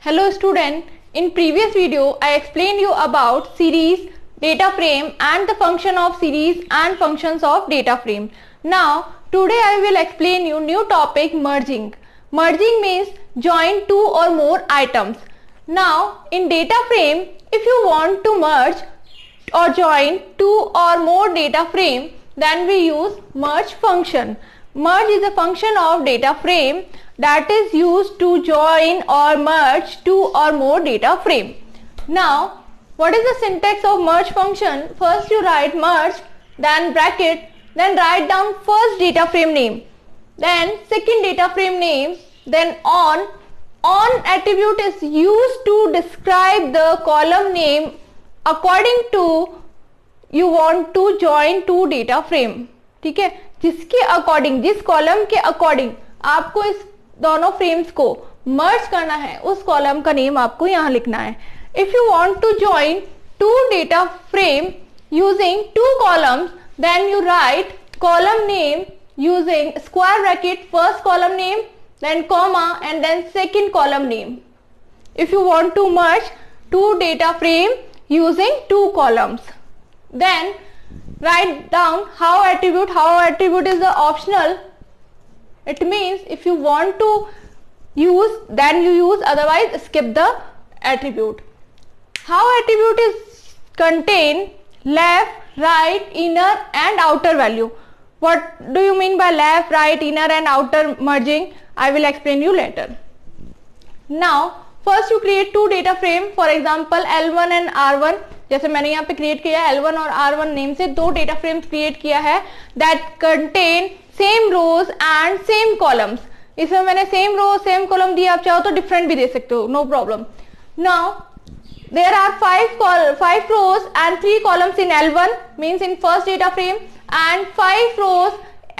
Hello student, in previous video I explained you about series, data frame and the function of series and functions of data frame. Now today I will explain you new topic merging. Merging means join two or more items. Now in data frame, if you want to merge or join two or more data frame, then we use merge function. Merge is a function of data frame that is used to join or merge two or more data frame. Now, what is the syntax of merge function? First you write merge, then bracket, then write down first data frame name, then second data frame name, then on. On attribute is used to describe the column name according to you want to join two data frame. ठीक है, जिसके according, जिस column के according आपको इस दोनों frames को मर्ज करना है, उस कॉलम का नेम आपको यहाँ लिखना है. If you want to join two data frame using two columns, then you write column name using square bracket, first column name, then comma and then second column name. If you want to merge two data frame using two columns, then write down how attribute. How attribute is the optional. It means if you want to use, then you use, otherwise skip the attribute. How attribute is contain left, right, inner and outer value. What do you mean by left, right, inner and outer merging? I will explain you later. Now first you create two data frame, for example L1 and R1. जैसे मैंने यहाँ पे create किया है L1 और R1 name से दो data frames create किया है that contain same rows and same columns. इसमें मैंने same row same column दिया, आप चाहो तो different भी दे सकते हो, no problem. Now there are five rows and three columns in L1, means in first data frame, and 5 rows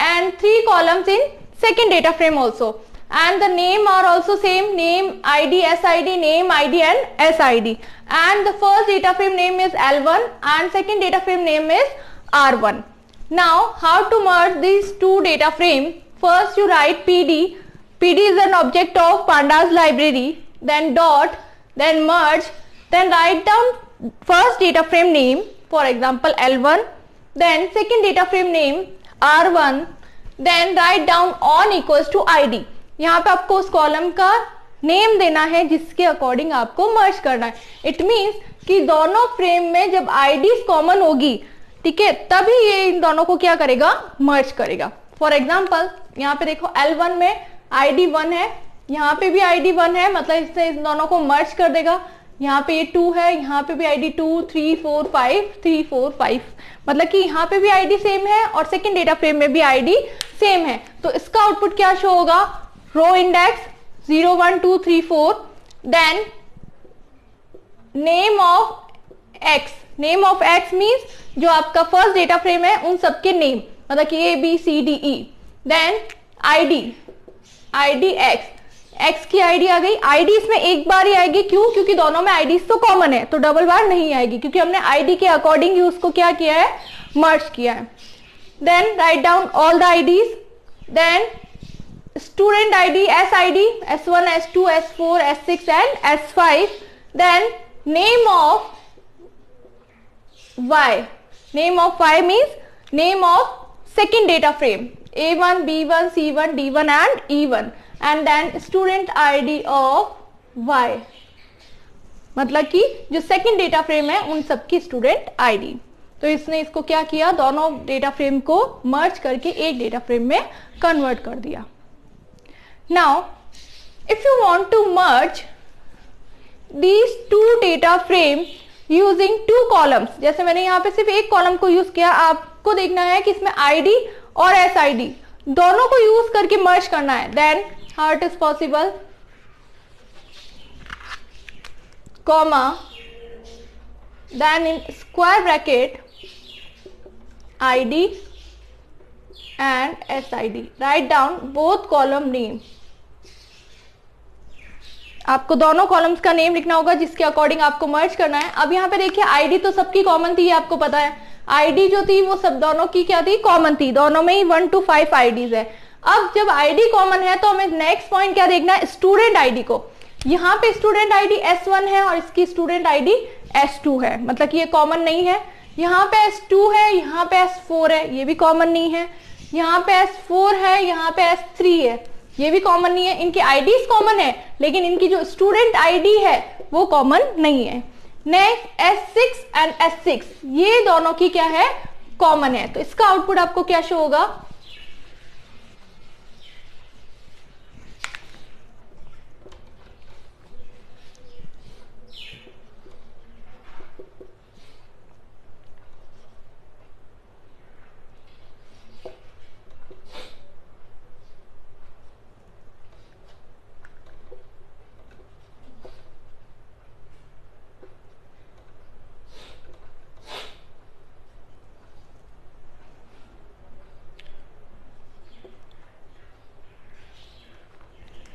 and 3 columns in second data frame also, and the name are also same, name, id, sid, name, id and sid, and the first data frame name is L1 and second data frame name is R1. Now how to merge these two data frame? First you write pd. Pd is an object of pandas library, then dot, then merge, then write down first data frame name, for example L1, then second data frame name R1, then write down on equals to id. यहाँ पे आपको उस column का name देना है जिसके according आपको मर्ज करना है. इट मींस कि दोनों फ्रेम में जब आईडीज कॉमन होगी, ठीक है, तभी ये इन दोनों को क्या करेगा, मर्ज करेगा. फॉर एग्जांपल यहाँ पे देखो L1 में आईडी 1 है, यहाँ पे भी आईडी 1 है, मतलब इससे इन दोनों को मर्ज कर देगा. यहाँ पे ये 2 है, यहाँ पे भी आईडी 2, 3, 4, 5, 3, 4, 5, मतलब कि यहाँ पे भी आईडी सेम है और सेकंड डेटा फ्रेम में भी आईडी सेम है. तो इसका आउटपुट क्या शो होगा, row index 0, 1, 2, 3, 4, then name of X. Name of X means जो आपका फर्स्ट डेटा फ्रेम है उन सबके नेम, मतलब कि ABCDE, देन आईडी एक्स की आईडी आ गई. आईडी इसमें एक बार ही आएगी, क्यों, क्योंकि दोनों में आईडी तो कॉमन है, तो डबल बार नहीं आएगी, क्योंकि हमने आईडी के अकॉर्डिंग ही उसको क्या किया है, मर्ज किया है. Then write down all the IDs, then student ID SID, S1, S2, S4, S6 and S5, then name of Y. Name of Y means name of second data frame, A1, B1, C1, D1 and E1, and then student ID of Y, मतलब कि जो second data frame है उन सबकी student ID. तो इसने इसको क्या किया, दोनों डेटा फ्रेम को मर्ज करके एक डेटा फ्रेम में कन्वर्ट कर दिया. Now if you want to merge these two data frame using two columns, जैसे मैंने यहाँ पे सिर्फ एक कॉलम को यूज किया, आपको देखना है कि इसमें ID और SID दोनों को यूज करके मर्ज करना है. then how it is possible, comma, then in square bracket ID and SID, write down both column name. आपको दोनों कॉलम्स का नेम लिखना होगा जिसके अकॉर्डिंग आपको मर्ज करना है. अब यहाँ पे देखिए आईडी तो सबकी कॉमन थी, आपको पता है. आईडी जो थी वो सब दोनों की क्या थी, कॉमन थी, दोनों में ही 1 to 5 आईडीज है. अब जब आईडी कॉमन है तो हमें नेक्स्ट पॉइंट क्या देखना है, स्टूडेंट आईडी को. यहाँ पे स्टूडेंट आईडी S1 है और इसकी स्टूडेंट आईडी S2 है, मतलब कि ये कॉमन नहीं है। यहाँ पे S2 है, यहाँ पे S4 है, ये भी कॉमन नहीं है। यहाँ पे S4 है, यहाँ पे S3 है, ये भी कॉमन नहीं है। इनकी आईडीज कॉमन है लेकिन इनकी जो स्टूडेंट आईडी है वो कॉमन नहीं है। नेक्स्ट S6 एंड S6 ये दोनों की क्या है, कॉमन है। तो इसका आउटपुट आपको क्या शो होगा,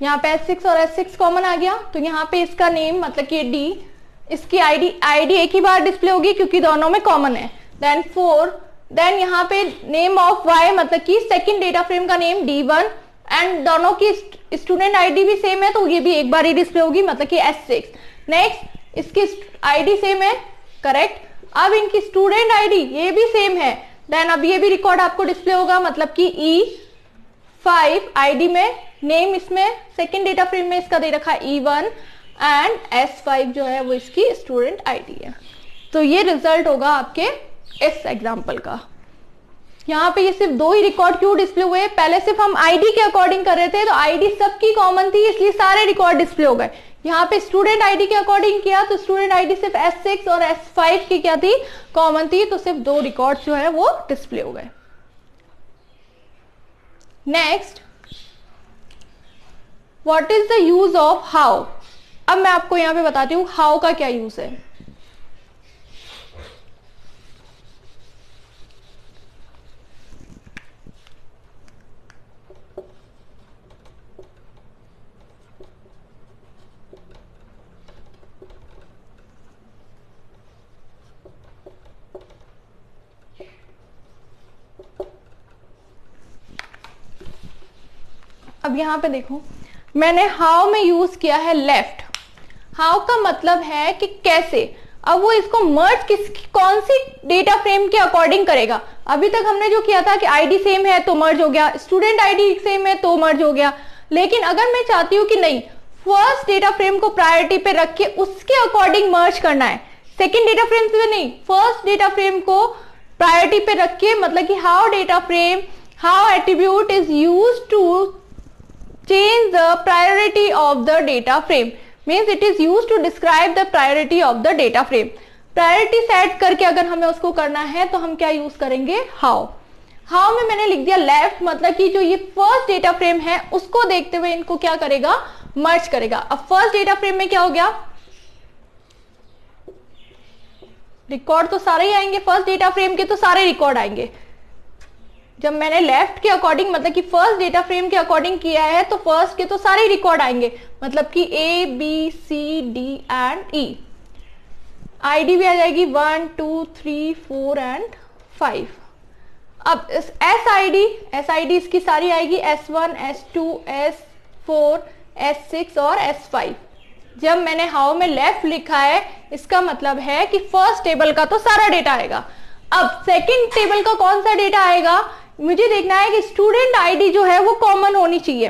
यहाँ पे S6 और S6 कॉमन आ गया। तो यहाँ पे इसका नेम मतलब कि D, इसकी आईडी एक ही बार डिस्प्ले होगी क्योंकि दोनों में कॉमन है। देन 4, देन यहाँ पे नेम ऑफ Y मतलब कि सेकंड डेटा फ्रेम का नेम D1 एंड दोनों की स्टूडेंट आईडी भी सेम है तो ये भी एक बार ही डिस्प्ले होगी मतलब कि S6। नेक्स्ट इसकी आईडी सेम है, करेक्ट। अब इनकी स्टूडेंट आईडी ये भी सेम है, देन अब ये भी रिकॉर्ड आपको डिस्प्ले होगा मतलब कि E5 आईडी में, नेम इसमें सेकंड डेटा फ्रेम में इसका दे रखा है E1 एंड S5 जो है वो इसकी स्टूडेंट आईडी है। तो ये रिजल्ट होगा आपके इस एग्जांपल का। यहाँ पे ये सिर्फ 2 ही रिकॉर्ड क्यों डिस्प्ले हुए, पहले सिर्फ हम आईडी के अकॉर्डिंग कर रहे थे तो आईडी सबकी कॉमन थी इसलिए सारे रिकॉर्ड डिस्प्ले हो गए। यहाँ पे स्टूडेंट आईडी के अकॉर्डिंग किया तो स्टूडेंट आईडी सिर्फ S6 और S5 की क्या थी, कॉमन थी, तो सिर्फ 2 रिकॉर्ड जो है वो डिस्प्ले हो गए। Next, what is the use of how. अब मैं आपको यहां पे बताती हूं हाउ का क्या यूज है। अब यहां पे देखो मैंने हाउ में यूज किया है लेफ्ट। हाउ का मतलब है कि कैसे। अब वो इसको मर्ज कौन सी डेटा फ्रेम के अकॉर्डिंग करेगा। अभी तक हमने जो किया था कि आईडी सेम है तो मर्ज हो गया, स्टूडेंट आईडी सेम है तो मर्ज हो गया। लेकिन अगर मैं चाहती हूं कि नहीं, फर्स्ट डेटा फ्रेम को प्रायोरिटी पे रख के उसके अकॉर्डिंग मर्ज करना है, सेकेंड डेटा फ्रेम से नहीं, फर्स्ट डेटा फ्रेम को प्रायोरिटी पे रख के, मतलब कि how data frame, how attribute is used to change the priority of the data frame, means it is used to describe the priority of the data frame। Priority set करके अगर हमें उसको करना है तो हम क्या यूज करेंगे, हाउ। हाउ में मैंने लिख दिया लेफ्ट, मतलब कि जो ये फर्स्ट डेटा फ्रेम है उसको देखते हुए इनको क्या करेगा, मर्ज करेगा। अब फर्स्ट डेटा फ्रेम में क्या हो गया, रिकॉर्ड तो सारे ही आएंगे, फर्स्ट डेटा फ्रेम के तो सारे रिकॉर्ड आएंगे। जब मैंने लेफ्ट के अकॉर्डिंग मतलब कि फर्स्ट डेटा फ्रेम के अकॉर्डिंग किया है तो फर्स्ट के तो सारे रिकॉर्ड आएंगे, मतलब कि A, B, C, D and E। ID भी आ जाएगी 1, 2, 3, 4 एंड 5। अब एस आईडी इसकी सारी आएगी S1, S2, S4, S6 और S5। जब मैंने हाउ में लेफ्ट लिखा है इसका मतलब है कि फर्स्ट टेबल का तो सारा डेटा आएगा। अब सेकंड टेबल का कौन सा डेटा आएगा, मुझे देखना है कि स्टूडेंट आईडी जो है वो कॉमन होनी चाहिए।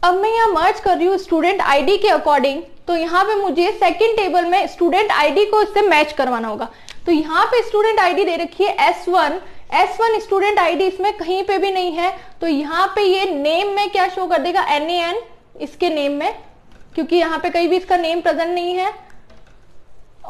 अब मैं यहाँ मर्ज कर रही हूँ स्टूडेंट आईडी के अकॉर्डिंग, तो यहाँ पे मुझे सेकंड टेबल में स्टूडेंट आईडी को इससे मैच करवाना होगा। तो यहाँ पे स्टूडेंट आईडी दे रखी है S1 स्टूडेंट आईडी इसमें कहीं पे भी नहीं है, तो यहाँ पे ये नेम में क्या शो कर देगा, NAN इसके नेम में, क्योंकि यहाँ पे कहीं भी इसका नेम प्रेजेंट नहीं है।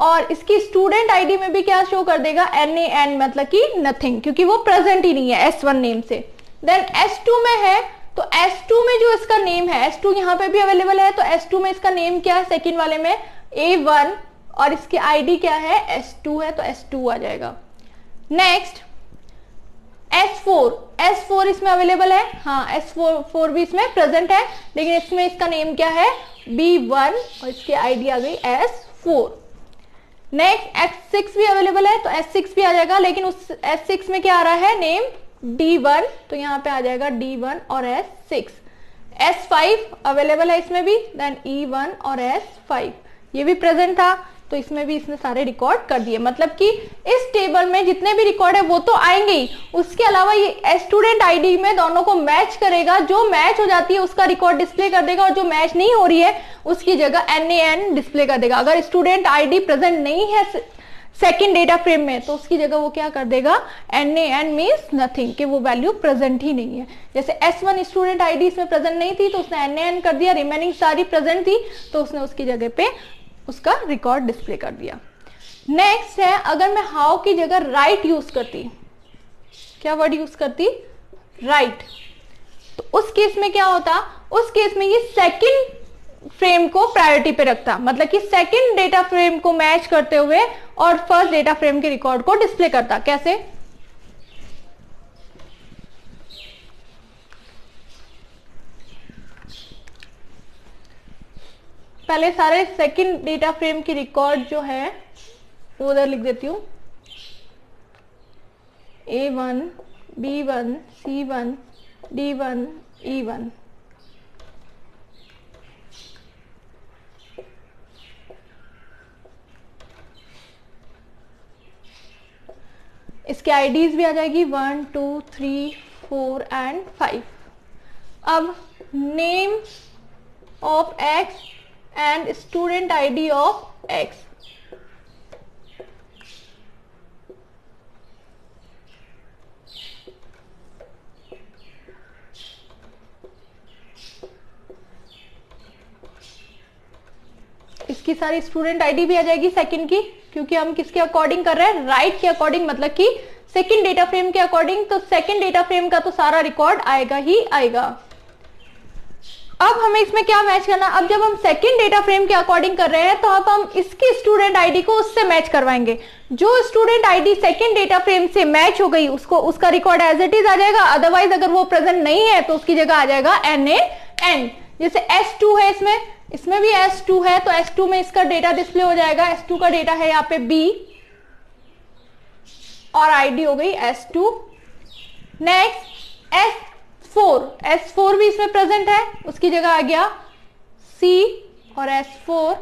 और इसकी स्टूडेंट आईडी में भी क्या शो कर देगा, NAN मतलब कि नथिंग, क्योंकि वो प्रेजेंट ही नहीं है S1 नेम से। देन S2 में है तो S2 में जो इसका नेम है, S2 यहाँ पे भी अवेलेबल है, तो S2 में इसका नेम क्या है, सेकंड वाले में A1 और इसकी आईडी क्या है, S2 है, तो S2 आ जाएगा। नेक्स्ट S4 इसमें अवेलेबल है, हाँ S4 भी इसमें प्रेजेंट है, लेकिन इसमें इसका नेम क्या है, B1 और इसकी आईडी आ गई S4। नेक्स्ट S6 भी अवेलेबल है, तो S6 भी आ जाएगा, लेकिन उस S6 में क्या आ रहा है, नेम D1, तो यहाँ पे आ जाएगा D1 और S6। S5 अवेलेबल है इसमें भी, देन E1 और S5 ये भी प्रेजेंट था, तो इसमें भी इसने सारे रिकॉर्ड कर दिए। मतलब कि इस टेबल में जितने भी रिकॉर्ड है वो तो आएंगे ही, उसके अलावा ये स्टूडेंट आईडी में दोनों को मैच करेगा, जो मैच हो जाती है उसका रिकॉर्ड डिस्प्ले कर देगा, और जो मैच नहीं हो रही है उसकी जगह NaN डिस्प्ले कर देगा। अगर स्टूडेंट आईडी प्रेजेंट नहीं है सेकेंड डेटा फ्रेम में तो उसकी जगह वो क्या कर देगा, NaN मीन्स नथिंग, कि वो वैल्यू प्रेजेंट ही नहीं है। जैसे S1 स्टूडेंट आईडी इसमें प्रेजेंट नहीं थी तो उसने NaN कर दिया, रिमेनिंग सारी प्रेजेंट थी तो उसने उसकी जगह पे उसका रिकॉर्ड डिस्प्ले कर दिया। नेक्स्ट है, अगर मैं हाउ की जगह राइट यूज करती, क्या वर्ड यूज करती, राइट, तो उस केस में क्या होता, उस केस में ये सेकंड फ्रेम को प्रायोरिटी पे रखता, मतलब कि सेकंड डेटा फ्रेम को मैच करते हुए और फर्स्ट डेटा फ्रेम के रिकॉर्ड को डिस्प्ले करता। कैसे, पहले सारे सेकंड डेटा फ्रेम की रिकॉर्ड जो है वो उधर लिख देती हूं, A1, B1, C1, D1, E1। इसके आईडीज भी आ जाएगी 1, 2, 3, 4 एंड 5। अब name of X and student ID of X, इसकी सारी स्टूडेंट आईडी भी आ जाएगी सेकंड की, क्योंकि हम किसके अकॉर्डिंग कर रहे हैं, राइट के अकॉर्डिंग, मतलब कि सेकंड डेटा फ्रेम के अकॉर्डिंग, तो सेकंड डेटा फ्रेम का तो सारा रिकॉर्ड आएगा ही आएगा। अब हमें इसमें क्या मैच करना, अब जब हम सेकंड डेटा फ्रेम के अकॉर्डिंग कर रहे हैं तो अब हम इसकी स्टूडेंट आईडी को उससे मैच करवाएंगे। जो student ID second data frame से मैच हो गई उसको उसका रिकॉर्ड एज इट इज आ जाएगा, अदरवाइज अगर वो प्रेजेंट नहीं है तो उसकी जगह आ जाएगा NaN। जैसे S2 है, इसमें भी S2 है तो S2 में इसका डेटा डिस्प्ले हो जाएगा। S2 का डेटा है यहाँ पे B और आईडी हो गई S2। नेक्स्ट S4 भी इसमें प्रेजेंट है, उसकी जगह आ गया C और S4।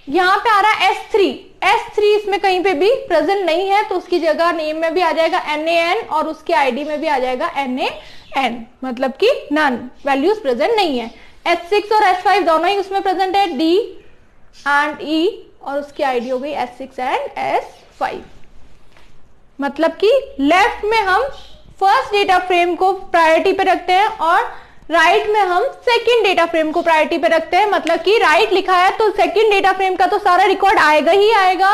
यहां पे आ रहा है S3 इसमें कहीं पे भी प्रेजेंट नहीं है तो उसकी जगह नेम में भी आ जाएगा NaN और उसकी आईडी में भी आ जाएगा NaN, मतलब कि नन, वैल्यूज प्रेजेंट नहीं है। S6 और S5 दोनों ही उसमें प्रेजेंट है, D एंड E, और उसकी आईडी हो गई S6 एंड S5। मतलब कि लेफ्ट में हम फर्स्ट डेटा फ्रेम को प्रायोरिटी पे रखते हैं और राइट में हम सेकंड डेटा फ्रेम को प्रायोरिटी पे रखते हैं। मतलब कि राइट लिखा है तो सेकंड डेटा फ्रेम का तो सारा रिकॉर्ड आएगा ही आएगा,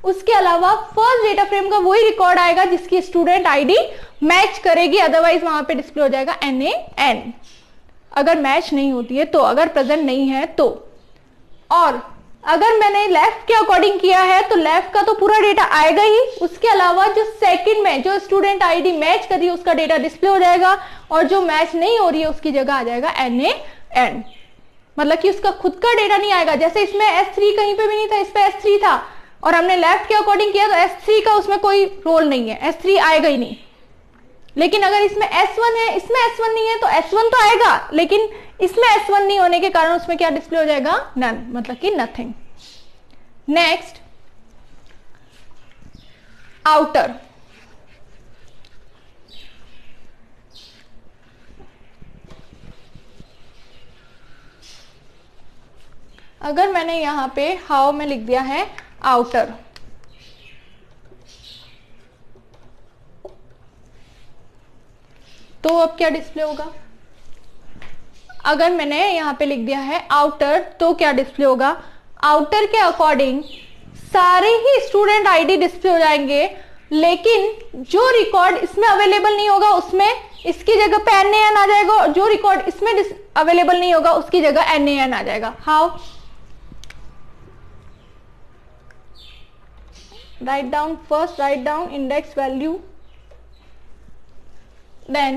उसके अलावा फर्स्ट डेटा फ्रेम का वही रिकॉर्ड आएगा जिसकी स्टूडेंट आईडी मैच करेगी, अदरवाइज वहां पे डिस्प्ले हो जाएगा NaN अगर मैच नहीं होती है तो, अगर प्रेजेंट नहीं है तो। और अगर मैंने लेफ्ट के अकॉर्डिंग किया है तो लेफ्ट का तो पूरा डेटा आएगा ही, उसके अलावा जो सेकंड में जो स्टूडेंट आईडी मैच कर रही है उसका डेटा डिस्प्ले हो जाएगा, और जो मैच नहीं हो रही है उसकी जगह आ जाएगा NaN, मतलब कि उसका खुद का डेटा नहीं आएगा। जैसे इसमें S3 कहीं पे भी नहीं था, इस पे S3 था और हमने लेफ्ट के अकॉर्डिंग किया तो S3 का उसमें कोई रोल नहीं है, S3 आएगा ही नहीं। लेकिन अगर इसमें S1 है, इसमें S1 नहीं है तो S1 तो आएगा, लेकिन इसमें S1 नहीं होने के कारण उसमें क्या डिस्प्ले हो जाएगा, नन, मतलब कि नथिंग। Next, outer. अगर मैंने यहां पे हाउ में लिख दिया है आउटर, तो अब क्या डिस्प्ले होगा, अगर मैंने यहां पे लिख दिया है आउटर तो क्या डिस्प्ले होगा, आउटर के अकॉर्डिंग सारे ही स्टूडेंट आईडी डिस्प्ले हो जाएंगे, लेकिन जो रिकॉर्ड इसमें अवेलेबल नहीं होगा उसमें इसकी जगह पे NaN आ जाएगा, और जो रिकॉर्ड इसमें अवेलेबल नहीं होगा उसकी जगह NaN आ जाएगा। How, write down, first write down index value, then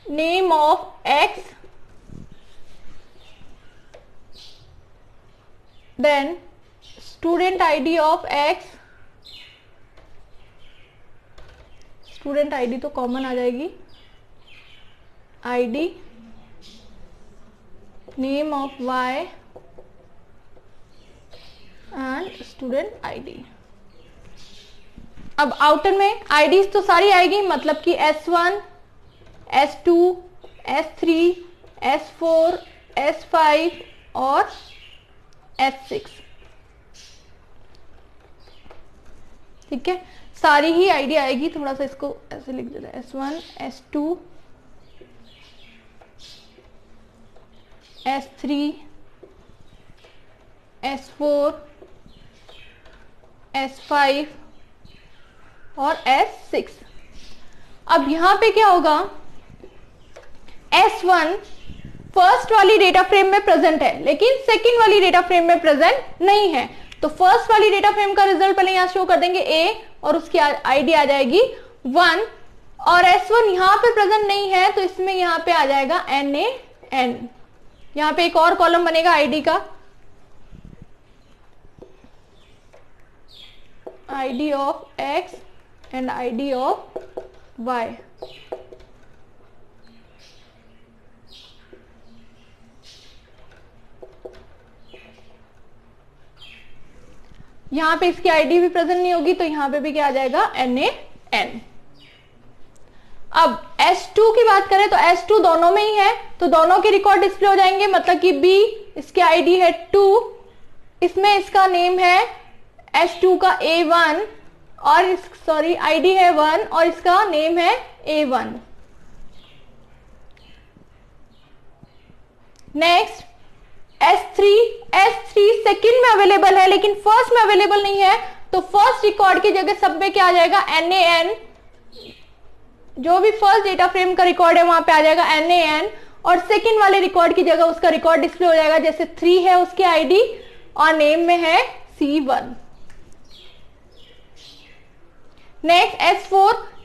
name of X, then student ID of X, student ID तो कॉमन आ जाएगी, id, name of y and student id. अब आउटर में आईडीज तो सारी आएगी, मतलब कि S1, S2, S3, S4, S5 और S6. ठीक है, सारी ही आईडी आएगी. थोड़ा सा इसको ऐसे लिख देते हैं, S1, S2, S3, S4, S5 और S6. अब यहां पे क्या होगा, S1 फर्स्ट वाली डेटा फ्रेम में प्रेजेंट है लेकिन सेकंड वाली डेटा फ्रेम में प्रेजेंट नहीं है. तो फर्स्ट वाली डेटा फ्रेम का रिजल्ट पहले यहां शो कर देंगे A और उसकी आईडी आ जाएगी 1. और S1 यहां पे प्रेजेंट नहीं है तो इसमें यहां पे आ जाएगा NaN. यहां पे एक और कॉलम बनेगा आईडी का, ID of X and ID of Y. यहां पे इसकी आईडी भी प्रेजेंट नहीं होगी तो यहां पे भी क्या आ जाएगा, NaN. अब S2 की बात करें तो S2 दोनों में ही है तो दोनों के रिकॉर्ड डिस्प्ले हो जाएंगे, मतलब कि B, इसकी आईडी है 2, इसमें इसका नेम है S2 का A1 और सॉरी आईडी है 1 और इसका नेम है A1. नेक्स्ट S3 सेकंड में अवेलेबल है लेकिन फर्स्ट में अवेलेबल नहीं है तो फर्स्ट रिकॉर्ड की जगह सब में क्या आ जाएगा, NaN. जो भी फर्स्ट डेटा फ्रेम का रिकॉर्ड है वहां पे आ जाएगा NaN और सेकंड वाले रिकॉर्ड की जगह उसका रिकॉर्ड डिस्प्ले हो जाएगा, जैसे 3 है उसकी आईडी और नेम में है C1. नेक्स्ट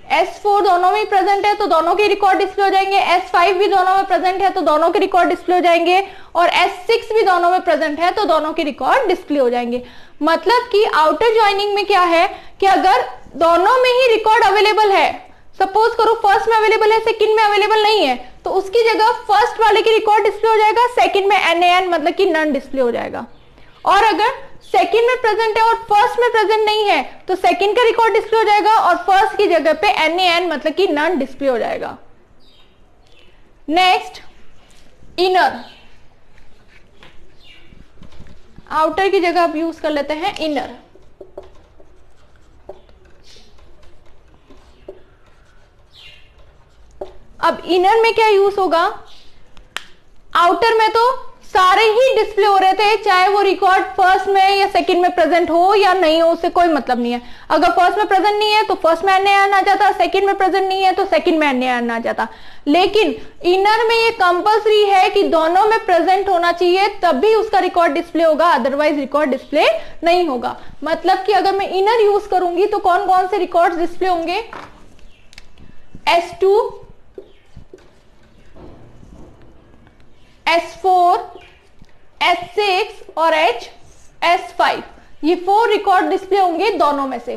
S4 दोनों में प्रेजेंट है तो दोनों के रिकॉर्ड डिस्प्ले हो जाएंगे. S5 भी दोनों में प्रेजेंट है तो दोनों के रिकॉर्ड डिस्प्ले हो जाएंगे और S6 भी दोनों में प्रेजेंट है तो दोनों के रिकॉर्ड डिस्प्ले हो जाएंगे. मतलब कि आउटर ज्वाइनिंग में क्या है कि अगर दोनों में ही रिकॉर्ड अवेलेबल है, सपोज करो फर्स्ट में अवेलेबल है सेकंड में अवेलेबल नहीं है, तो उसकी जगह फर्स्ट वाले की रिकॉर्ड डिस्प्ले हो जाएगा, सेकंड में NaN मतलब कि नन डिस्प्ले हो जाएगा. और अगर सेकंड में प्रेजेंट है और फर्स्ट में प्रेजेंट नहीं है तो सेकंड का रिकॉर्ड डिस्प्ले हो जाएगा और फर्स्ट की जगह पे NaN मतलब कि नन डिस्प्ले हो जाएगा. नेक्स्ट इनर, आउटर की जगह आप यूज कर लेते हैं इनर. अब इनर में क्या यूज होगा, आउटर में तो सारे ही डिस्प्ले हो रहे थे, चाहे वो रिकॉर्ड फर्स्ट में या सेकंड में प्रेजेंट हो या नहीं हो, उससे कोई मतलब नहीं है. अगर फर्स्ट में प्रेजेंट नहीं है तो फर्स्ट में NaN आ जाता, सेकंड में प्रेजेंट नहीं है तो सेकंड में NaN आ जाता. लेकिन इनर में ये कंपल्सरी है कि दोनों में प्रेजेंट होना चाहिए तभी उसका रिकॉर्ड डिस्प्ले होगा, अदरवाइज रिकॉर्ड डिस्प्ले नहीं होगा. मतलब कि अगर मैं इनर यूज करूंगी तो कौन कौन से रिकॉर्ड डिस्प्ले होंगे, S2, S4, S6 और S5, ये 4 रिकॉर्ड डिस्प्ले होंगे दोनों में से.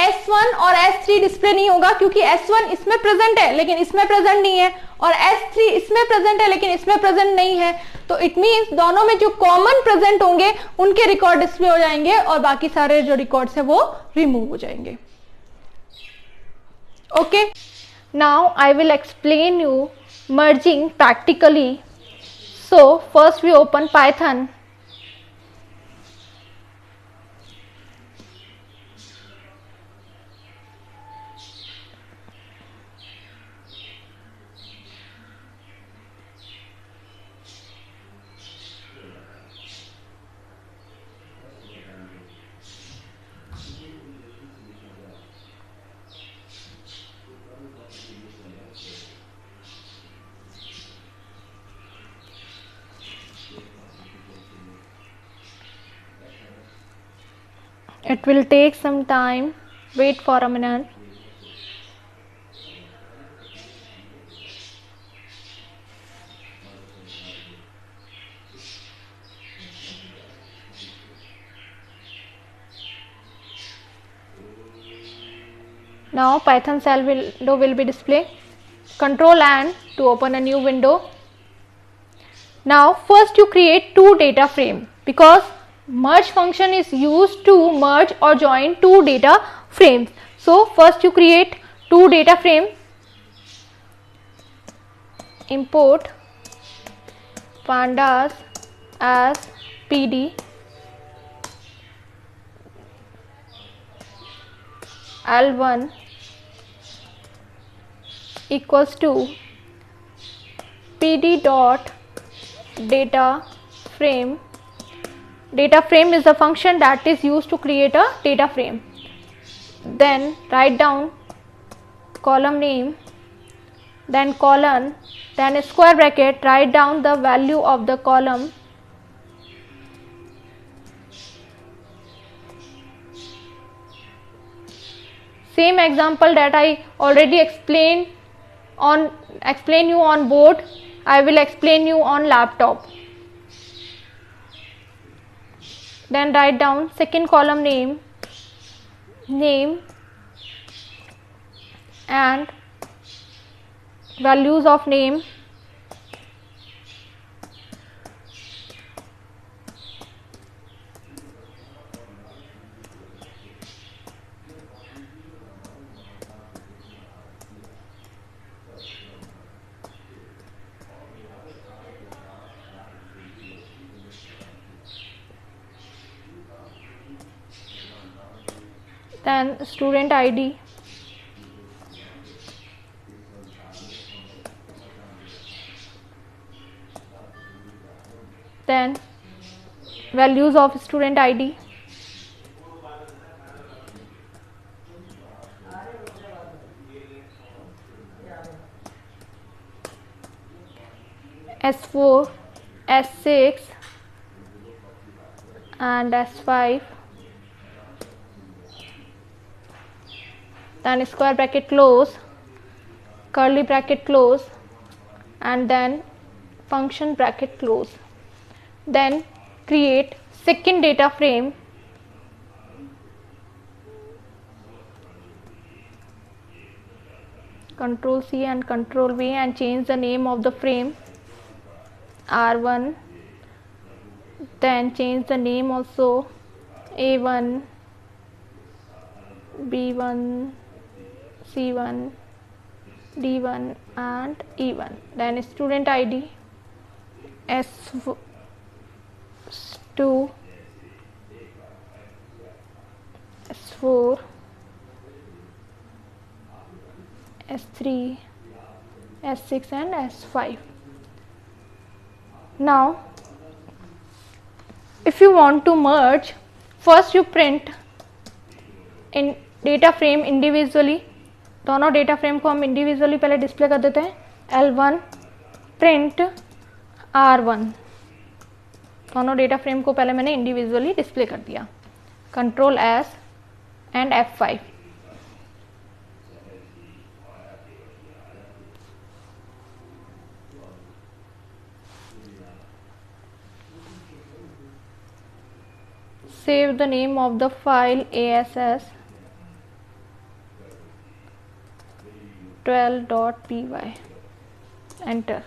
S1 और S3 डिस्प्ले नहीं होगा क्योंकि S1 इसमें प्रेजेंट है लेकिन इसमें प्रेजेंट नहीं है और S3 इसमें प्रेजेंट है लेकिन इसमें प्रेजेंट नहीं है. तो इट मींस दोनों में जो कॉमन प्रेजेंट होंगे उनके रिकॉर्ड डिस्प्ले हो जाएंगे और बाकी सारे जो रिकॉर्ड्स है वो रिमूव हो जाएंगे. Okay, now I will explain you merging practically. So first we open Python. It will take some time. Wait for a minute. Now Python shell window will be displayed. Control N to open a new window. Now first you create two data frame, because merge function is used to merge or join two data frames. So first you create two data frame. Import pandas as pd L1 equals to pd dot data frame. Data frame is a function that is used to create a data frame. Then write down column name, then colon, then square bracket, write down the value of the column. Same example that I already explained you on board, I will explain you on laptop. Then write down second column name and values of name. Then student ID, then values of student ID, S4, S6 and S5, then square bracket close, curly bracket close, and then function bracket close. Then create second data frame. Control C and Control V and change the name of the frame R1. Then change the name also A1, B1, C1, D1 and E1. Then student ID S2, S4, S3, S6 and S5. Now if you want to merge, first you print in data frame individually. दोनों data frame को हम individually पहले display कर देते हैं. L1 print R1, दोनों data frame को पहले मैंने इंडिविजुअली डिस्प्ले कर दिया. Control S and F5. Save the name of the file ASS 12.py. Enter.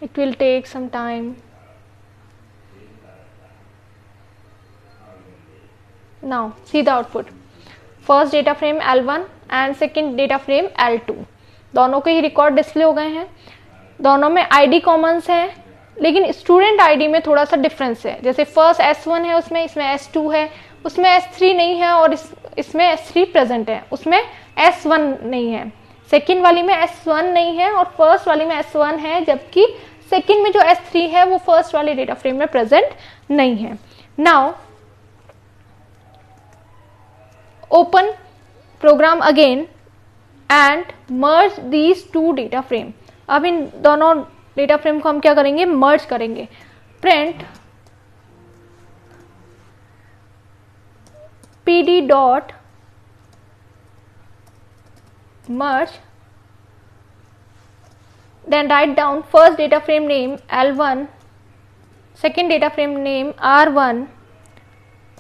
It will take some time. Now see the output. First data frame L1 and second data frame L2. दोनों के ही record display हो गए हैं. दोनों में ID Commons है, लेकिन student ID में थोड़ा सा डिफरेंस है. जैसे फर्स्ट S1 है, उसमें इसमें S2 है, उसमें S3 नहीं है और इसमें S3 प्रेजेंट है, उसमें S1 नहीं है. सेकेंड वाली में S1 नहीं है और फर्स्ट वाली में S1 है, जबकि सेकेंड में जो S3 है वो फर्स्ट वाले डेटा फ्रेम में प्रेजेंट नहीं है। Now open program again and merge these two data frame. अब इन दोनों डेटा फ्रेम को हम क्या करेंगे, मर्ज करेंगे। Print pd dot merge, then write down first data frame name L1, second data frame name R1,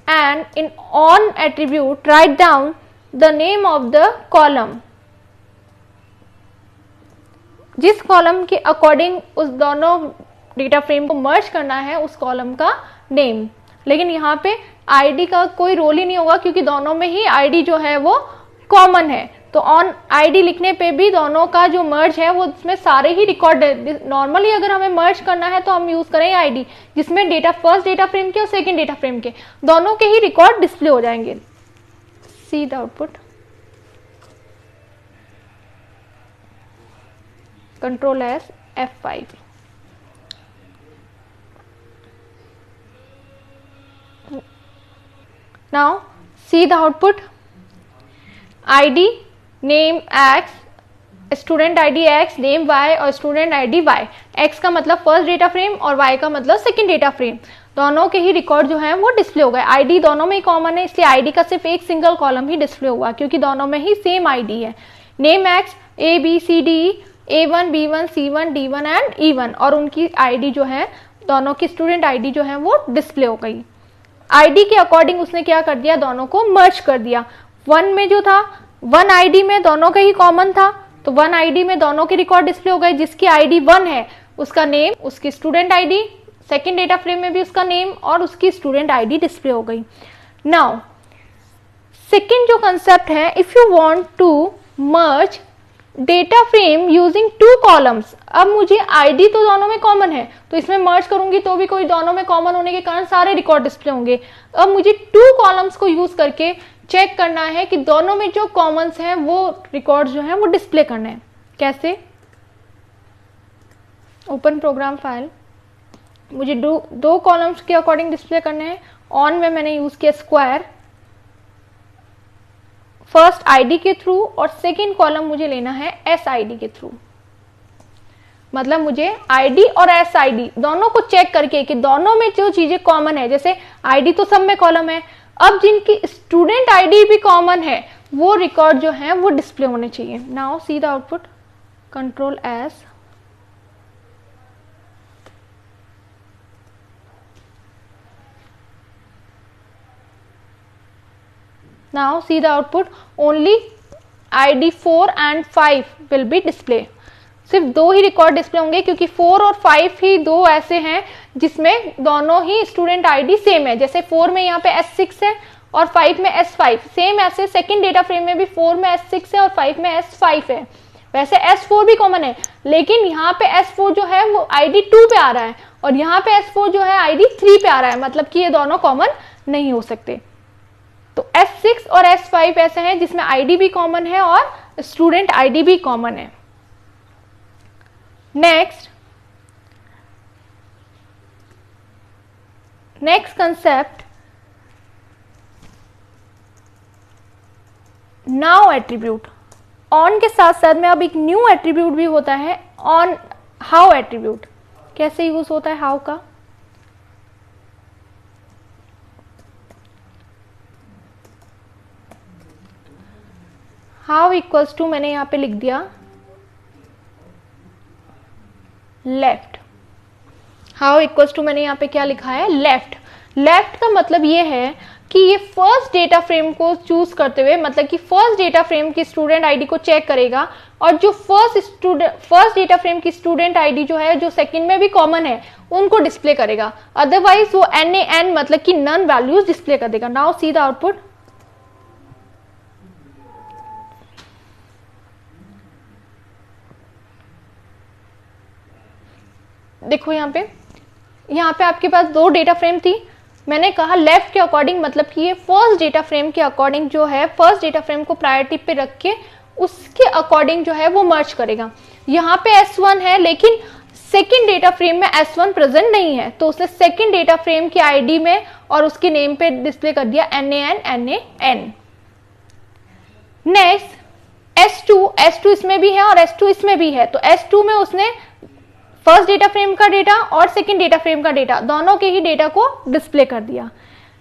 and in on attribute write down the name of the column। जिस column के according उस दोनों data frame को मर्ज करना है उस column का name. लेकिन यहाँ पे आईडी का कोई रोल ही नहीं होगा क्योंकि दोनों में ही आईडी जो है वो कॉमन है। तो ऑन आईडी लिखने पे भी दोनों का जो मर्ज है वो इसमें सारे ही रिकॉर्ड है। नॉर्मली अगर हमें मर्ज करना है तो हम यूज करेंगे आईडी, जिसमें डेटा फर्स्ट डेटा फ्रेम के और सेकंड डेटा फ्रेम के दोनों के ही रिकॉर्ड डिस्प्ले हो जाएंगे। See the output. Control S F5। Now see the output. ID name X, student ID X, name Y और स्टूडेंट आईडी Y। X का मतलब फर्स्ट डेटा फ्रेम और Y का मतलब सेकंड डेटा फ्रेम। दोनों के ही रिकॉर्ड जो है वो डिस्प्ले हो गए। आईडी दोनों में ही कॉमन है, इसलिए आईडी का सिर्फ एक सिंगल कॉलम ही डिस्प्ले हुआ क्योंकि दोनों में ही सेम आईडी है। Name X A B C D A1 B1 C1 D1 and E1 और उनकी आईडी जो है दोनों की स्टूडेंट आईडी जो है वो डिस्प्ले हो गई। आईडी के अकॉर्डिंग उसने क्या कर दिया, दोनों को मर्ज कर दिया। वन में जो था, वन आईडी में दोनों का ही कॉमन था, तो वन आईडी में दोनों के रिकॉर्ड डिस्प्ले हो गए। जिसकी आईडी 1 है उसका नेम, उसकी student ID, second data frame में भी उसका नेम और उसकी स्टूडेंट आईडी डिस्प्ले हो गई। नाउ सेकेंड जो कंसेप्ट है, if you want to merge data frame using two columns. अब मुझे आईडी तो दोनों में कॉमन है तो इसमें मर्ज करूंगी तो भी कोई दोनों में कॉमन होने के कारण सारे रिकॉर्ड डिस्प्ले होंगे। अब मुझे टू कॉलम्स को यूज करके चेक करना है कि दोनों में जो कॉमन्स हैं वो रिकॉर्ड जो है वो डिस्प्ले करने हैं। कैसे? ओपन प्रोग्राम फाइल, मुझे दो कॉलम्स के अकॉर्डिंग डिस्प्ले करने हैं। ऑन में मैंने यूज किया स्क्वायर, फर्स्ट आईडी के थ्रू और सेकेंड कॉलम मुझे लेना है एस आईडी के थ्रू। मतलब मुझे आईडी और एस आईडी दोनों को चेक करके कि दोनों में जो चीजें कॉमन है, जैसे आईडी तो सब में कॉलम है, अब जिनकी स्टूडेंट आईडी भी कॉमन है वो रिकॉर्ड जो है वो डिस्प्ले होने चाहिए। Now see the output. Control S. Now see the output, only ID 4 and 5 will be display। सिर्फ दो ही रिकॉर्ड डिस्प्ले होंगे क्योंकि 4 और 5 ही दो ऐसे हैं जिसमें दोनों ही स्टूडेंट आईडी सेम है। जैसे 4 में यहाँ पे S6 है और 5 में S5, सेम ऐसे सेकंड डेटा फ्रेम में भी 4 में S6 है और 5 में S5 है। वैसे S4 भी कॉमन है, लेकिन यहाँ पे S4 जो है वो ID 2 पे आ रहा है और यहाँ पे S4 जो है ID 3 पे आ रहा है, मतलब कि ये दोनों कॉमन नहीं हो सकते। तो S6 और S5 ऐसे हैं जिसमें आईडी भी कॉमन है और स्टूडेंट आईडी भी कॉमन है। Next concept, now attribute. On के साथ साथ में अब एक न्यू एट्रीब्यूट भी होता है, ऑन हाउ एट्रीब्यूट। कैसे यूज होता है हाउ का? हाउ इक्वल्स टू, मैंने यहां पे लिख दिया लेफ्ट। हाउ इक्वल्स टू मैंने यहाँ पे क्या लिखा है? लेफ्ट। लेफ्ट का मतलब ये है कि ये फर्स्ट डेटा फ्रेम को चूज करते हुए, मतलब कि फर्स्ट डेटा फ्रेम की स्टूडेंट आईडी को चेक करेगा और जो फर्स्ट डेटा फ्रेम की स्टूडेंट आईडी जो है जो सेकंड में भी कॉमन है उनको डिस्प्ले करेगा। अदरवाइज वो NaN मतलब कि नन वैल्यूज डिस्प्ले कर देगा। Now see the output. देखो यहाँ पे आपके पास दो डेटा फ्रेम थी। मैंने कहा लेफ्ट के अकॉर्डिंग, मतलब कि ये फर्स्ट डेटा फ्रेम के अकॉर्डिंग जो है, फर्स्ट डेटा फ्रेम को प्रायोरिटी पे रख के उसके अकॉर्डिंग जो है वो मर्ज करेगा। यहाँ पे S1 है लेकिन सेकेंड डेटा फ्रेम में S1 प्रेजेंट नहीं है, तो उसने सेकेंड डेटा फ्रेम की आईडी में और उसके नेम पे डिस्प्ले कर दिया NAN। नेक्स्ट S2 इसमें भी है और S2 इसमें भी है, तो S2 में उसने फर्स्ट डेटा फ्रेम का डेटा और सेकेंड डेटा फ्रेम का डेटा दोनों के ही डेटा को डिस्प्ले कर दिया।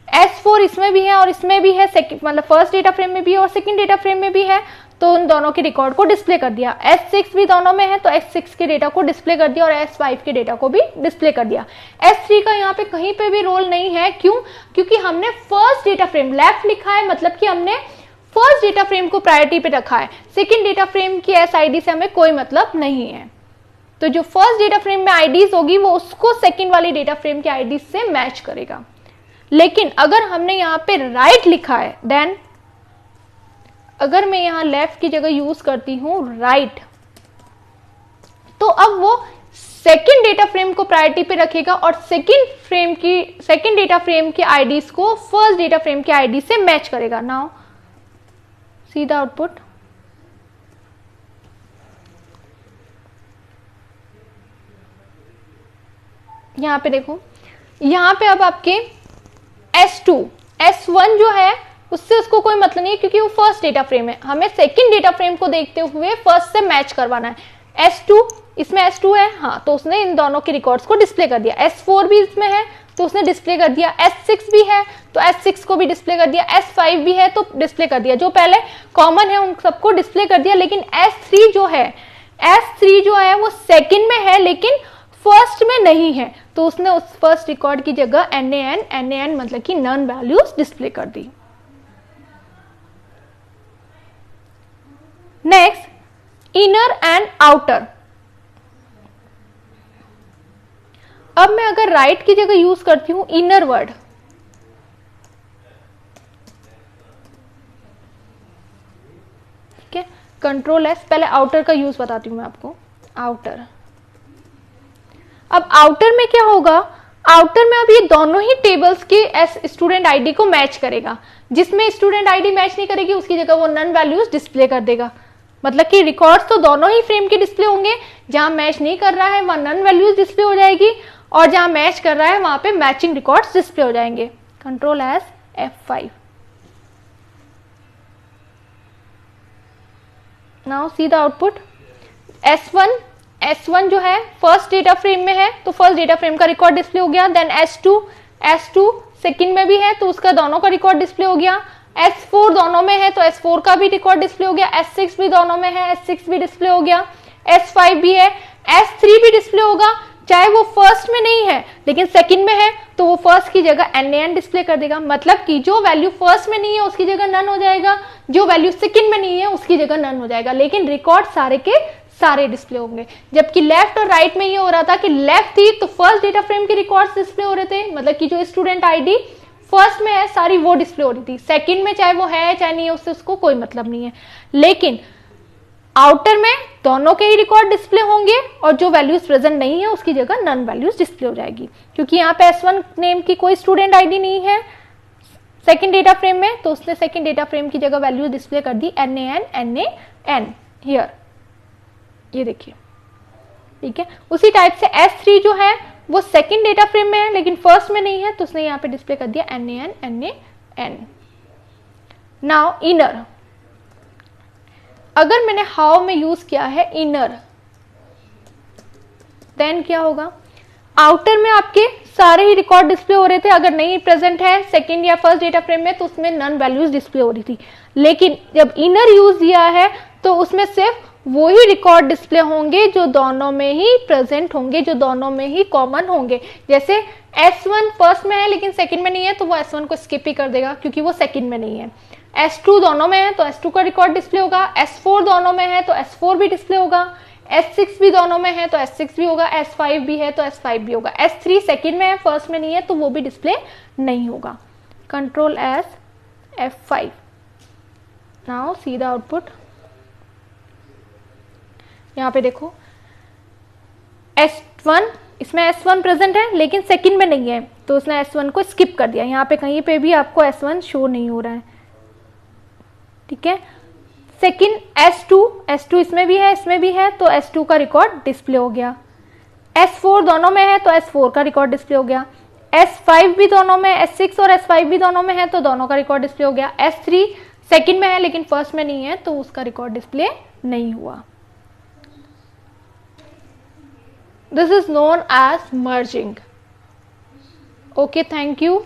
S4 इसमें भी है और इसमें भी है, मतलब फर्स्ट डेटा फ्रेम में भी है और सेकेंड डेटा फ्रेम में भी है, तो उन दोनों के रिकॉर्ड को डिस्प्ले कर दिया। S6 भी दोनों में है तो S6 के डेटा को डिस्प्ले कर दिया और S5 के डेटा को भी डिस्प्ले कर दिया। S3 का यहाँ पे कहीं पे भी रोल नहीं है, क्यों? क्योंकि हमने फर्स्ट डेटा फ्रेम लेफ्ट लिखा है, मतलब कि हमने फर्स्ट डेटा फ्रेम को प्रायोरिटी पे रखा है। सेकेंड डेटा फ्रेम की SID से हमें कोई मतलब नहीं है, तो जो फर्स्ट डेटा फ्रेम में आईडीज होगी वो उसको सेकेंड वाली डेटा फ्रेम की आईडी से मैच करेगा। लेकिन अगर हमने यहाँ पे राइट लिखा है, देन अगर मैं यहाँ लेफ्ट की जगह यूज करती हूँ राइट, तो अब वो सेकेंड डेटा फ्रेम को प्रायोरिटी पे रखेगा और सेकेंड डेटा फ्रेम की आईडीज को फर्स्ट डेटा फ्रेम की आईडी से मैच करेगा। Now see the output. यहाँ पे देखो, यहाँ पे अब आपके S1 जो है उससे उसको कोई मतलब नहीं है क्योंकि वो फर्स्ट डेटा फ्रेम है, हमें सेकंड डेटा फ्रेम को देखते हुए फर्स्ट से मैच करवाना है। S2 इसमें S2 है, हाँ, तो उसने इन दोनों के रिकॉर्ड्स को डिस्प्ले कर दिया। S4 भी इसमें है तो उसने डिस्प्ले कर दिया। S6 भी है तो S6 को भी डिस्प्ले कर दिया। S5 भी है तो डिस्प्ले कर दिया, जो पहले कॉमन है उन सबको डिस्प्ले कर दिया। लेकिन S3 जो है वो सेकेंड में है लेकिन फर्स्ट में नहीं है, तो उसने उस फर्स्ट रिकॉर्ड की जगह NAN मतलब कि नन वैल्यूज डिस्प्ले कर दी। Next inner and outer. अब मैं अगर राइट की जगह यूज करती हूं इनर वर्ड, ठीक है, कंट्रोल S, पहले आउटर का यूज बताती हूं मैं आपको। आउटर, अब आउटर में क्या होगा, आउटर में अब ये दोनों ही टेबल्स के स्टूडेंट आईडी को मैच करेगा। जिसमें स्टूडेंट आईडी मैच नहीं करेगी उसकी जगह वो नन वैल्यूज डिस्प्ले कर देगा। मतलब कि रिकॉर्ड्स तो दोनों ही फ्रेम के डिस्प्ले होंगे, जहां मैच नहीं कर रहा है वहां नन वैल्यूज डिस्प्ले हो जाएगी और जहां मैच कर रहा है वहां पे मैचिंग रिकॉर्ड्स डिस्प्ले हो जाएंगे। Control S F5। Now see the output. S1 जो है फर्स्ट डेटा फ्रेम में है तो फर्स्ट डेटा फ्रेम का रिकॉर्ड डिस्प्ले हो गया। देन S2 सेकंड में भी है तो उसका दोनों का रिकॉर्ड डिस्प्ले हो गया। S4 दोनों में है तो S4 का भी रिकॉर्ड डिस्प्ले हो गया। S6 भी दोनों में है, S6 भी डिस्प्ले हो गया। S5 भी है, S3 भी डिस्प्ले होगा, चाहे वो फर्स्ट में नहीं है लेकिन सेकंड में है तो वो फर्स्ट की जगह NAN डिस्प्ले कर देगा। मतलब कि जो वैल्यू फर्स्ट में नहीं है उसकी जगह नन हो जाएगा, जो वैल्यू सेकंड में नहीं है उसकी जगह नन हो जाएगा, लेकिन रिकॉर्ड सारे के सारे डिस्प्ले होंगे। जबकि लेफ्ट और राइट में ये हो रहा था कि लेफ्ट थी तो फर्स्ट डेटा फ्रेम के रिकॉर्ड्स डिस्प्ले हो रहे थे, मतलब कि जो स्टूडेंट आईडी फर्स्ट में है सारी वो डिस्प्ले हो रही थी। सेकंड में चाहे वो है चाहे नहीं है उससे उसको कोई मतलब नहीं है। लेकिन आउटर में दोनों के ही रिकॉर्ड डिस्प्ले होंगे और जो वैल्यूज प्रेजेंट नहीं है उसकी जगह नन वैल्यूज डिस्प्ले हो जाएगी, क्योंकि यहाँ पे S1 नेम की कोई स्टूडेंट आईडी नहीं है सेकंड डेटा फ्रेम में, तो उसने सेकंड डेटा फ्रेम की जगह वैल्यू डिस्प्ले कर दी NAN हियर, ये देखिए, ठीक है। उसी टाइप से S3 जो है वो सेकंड डेटा फ्रेम में है लेकिन फर्स्ट में नहीं है तो उसने यहाँ पे डिस्प्ले कर दिया NAN। नाउ इनर, अगर मैंने हाउ में यूज किया है इनर, देन क्या होगा, आउटर में आपके सारे ही रिकॉर्ड डिस्प्ले हो रहे थे, अगर नहीं प्रेजेंट है सेकंड या फर्स्ट डेटा फ्रेम में तो उसमें नन वैल्यूज डिस्प्ले हो रही थी। लेकिन जब इनर यूज किया है तो उसमें सिर्फ वो ही रिकॉर्ड डिस्प्ले होंगे जो दोनों में ही प्रेजेंट होंगे, जो दोनों में ही कॉमन होंगे। जैसे S1 फर्स्ट में है लेकिन सेकंड में नहीं है तो वो S1 को स्किप ही कर देगा क्योंकि वो सेकंड में नहीं है। S2 दोनों में है तो S2 का रिकॉर्ड डिस्प्ले होगा। S4 दोनों में है तो S4 भी डिस्प्ले होगा। S6 भी दोनों में है तो S6 भी होगा। S5 भी है तो S5 भी होगा। S3 सेकंड में है फर्स्ट में नहीं है तो वो भी डिस्प्ले नहीं होगा। Control S F5। Now see the output. यहाँ पे देखो S1, इसमें S1 प्रेजेंट है लेकिन सेकंड में नहीं है तो उसने S1 को स्किप कर दिया। यहाँ पे कहीं पे भी आपको S1 शो नहीं हो रहा है, ठीक है। सेकंड S2 इसमें भी है, इसमें भी है, तो S2 का रिकॉर्ड डिस्प्ले हो गया। S4 दोनों में है तो S4 का रिकॉर्ड डिस्प्ले हो गया। S5 भी दोनों में, S6 और S5 भी दोनों में है तो दोनों का रिकॉर्ड डिस्प्ले हो गया। S3 सेकंड में है लेकिन फर्स्ट में नहीं है तो उसका रिकॉर्ड डिस्प्ले नहीं हुआ। This is known as merging. Okay, thank you.